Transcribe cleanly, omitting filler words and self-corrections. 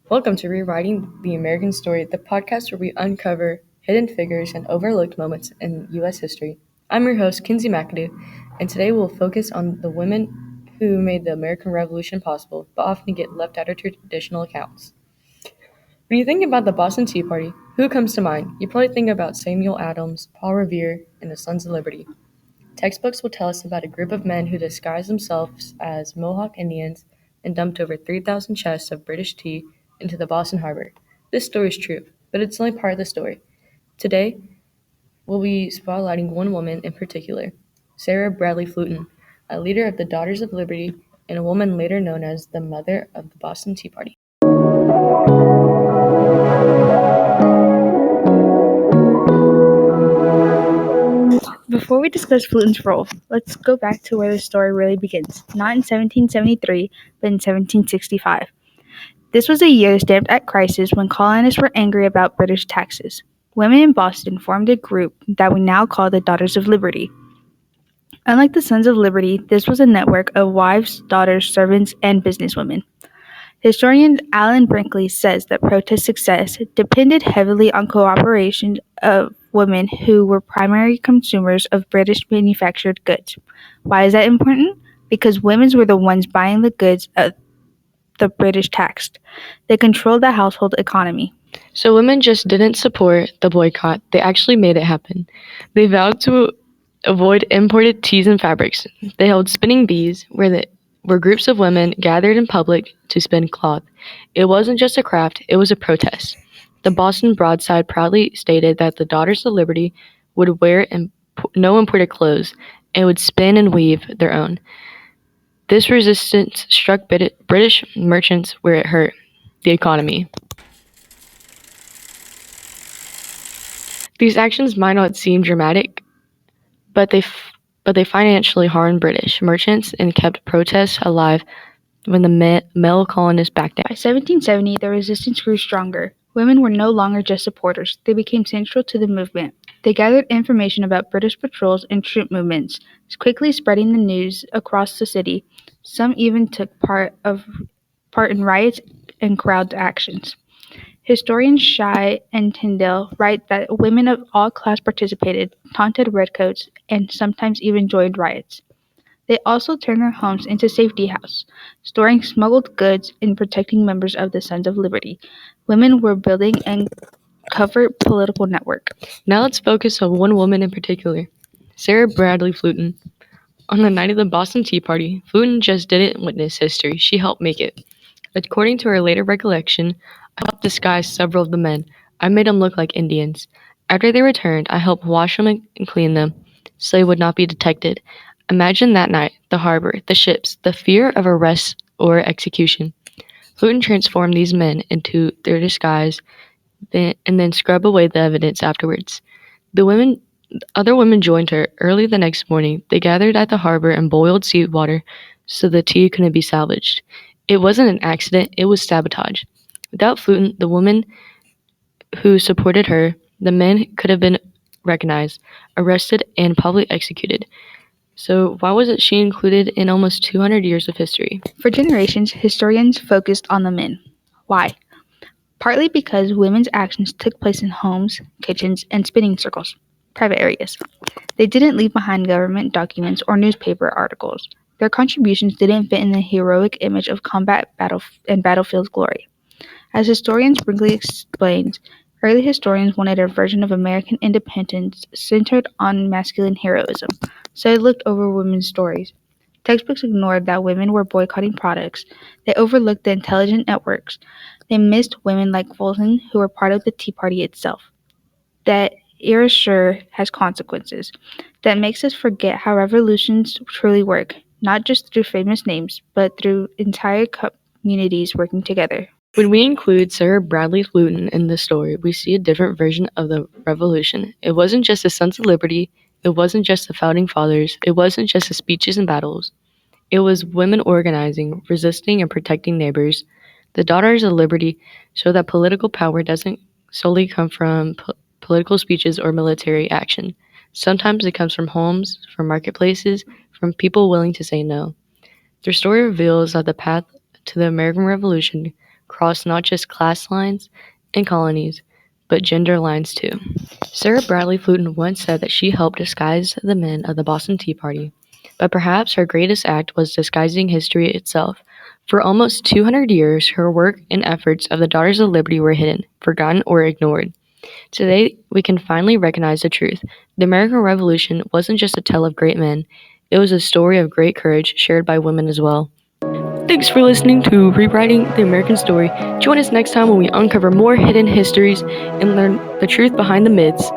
Welcome to Rewriting the American Story, the podcast where we uncover hidden figures and overlooked moments in U.S. history. I'm your host, Kinsey McAdoo, and today we'll focus on the women who made the American Revolution possible, but often get left out of traditional accounts. When you think about the Boston Tea Party, who comes to mind? You probably think about Samuel Adams, Paul Revere, and the Sons of Liberty. Textbooks will tell us about a group of men who disguised themselves as Mohawk Indians and dumped over 3,000 chests of British tea into the Boston Harbor. This story is true, but it's only part of the story. Today, we'll be spotlighting one woman in particular, Sarah Bradley Fluton, a leader of the Daughters of Liberty and a woman later known as the mother of the Boston Tea Party. Before we discuss Fluton's role, let's go back to where the story really begins, not in 1773, but in 1765. This was a year stamped at crisis when colonists were angry about British taxes. Women in Boston formed a group that we now call the Daughters of Liberty. Unlike the Sons of Liberty, this was a network of wives, daughters, servants, and businesswomen. Historian Alan Brinkley says that protest success depended heavily on cooperation of women who were primary consumers of British manufactured goods. Why is that important? Because women were the ones buying the goods the British taxed. They controlled the household economy. So women just didn't support the boycott, they actually made it happen. They vowed to avoid imported teas and fabrics. They held spinning bees where groups of women gathered in public to spin cloth. It wasn't just a craft, it was a protest. The Boston Broadside proudly stated that the Daughters of Liberty would wear no imported clothes and would spin and weave their own. This resistance struck British merchants where it hurt the economy. These actions might not seem dramatic, but they financially harmed British merchants and kept protests alive when the male colonists backed down. By 1770, the resistance grew stronger. Women were no longer just supporters, they became central to the movement. They gathered information about British patrols and troop movements, quickly spreading the news across the city. Some even took part in riots and crowd actions. Historians Shy and Tyndall write that women of all classes participated, taunted redcoats, and sometimes even joined riots. They also turned their homes into safety houses, storing smuggled goods and protecting members of the Sons of Liberty. Women were building a covert political network. Now let's focus on one woman in particular, Sarah Bradley Fluton. On the night of the Boston Tea Party, Fluton just didn't witness history, she helped make it. According to her later recollection, I helped disguise several of the men. I made them look like Indians. After they returned, I helped wash them and clean them, so they would not be detected. Imagine that night, the harbor, the ships, the fear of arrest or execution. Fluton transformed these men into their disguise and then scrubbed away the evidence afterwards. Other women joined her. Early the next morning, they gathered at the harbor and boiled seawater so the tea couldn't be salvaged. It wasn't an accident, it was sabotage. Without Fluton, the women who supported her, the men could have been recognized, arrested, and probably executed. So why wasn't she included in almost 200 years of history? For generations, historians focused on the men. Why? Partly because women's actions took place in homes, kitchens, and spinning circles, private areas. They didn't leave behind government documents or newspaper articles. Their contributions didn't fit in the heroic image of combat and battlefield glory. As historian Brinkley explains, early historians wanted a version of American independence centered on masculine heroism, so they looked over women's stories. Textbooks ignored that women were boycotting products. They overlooked the intelligent networks. They missed women like Fulton, who were part of the Tea Party itself. That erasure has consequences. That makes us forget how revolutions truly work, not just through famous names, but through entire communities working together. When we include Sarah Bradley Fluton in the story, we see a different version of the revolution. It wasn't just the Sons of Liberty, it wasn't just the Founding Fathers, it wasn't just the speeches and battles. It was women organizing, resisting, and protecting neighbors. The Daughters of Liberty show that political power doesn't solely come from political speeches or military action. Sometimes it comes from homes, from marketplaces, from people willing to say no. Their story reveals that the path to the American Revolution crossed not just class lines and colonies, but gender lines too. Sarah Bradley Fluton once said that she helped disguise the men of the Boston Tea Party, but perhaps her greatest act was disguising history itself. For almost 200 years, her work and efforts of the Daughters of Liberty were hidden, forgotten, or ignored. Today, we can finally recognize the truth. The American Revolution wasn't just a tale of great men, it was a story of great courage shared by women as well. Thanks for listening to Rewriting the American Story. Join us next time when we uncover more hidden histories and learn the truth behind the myths.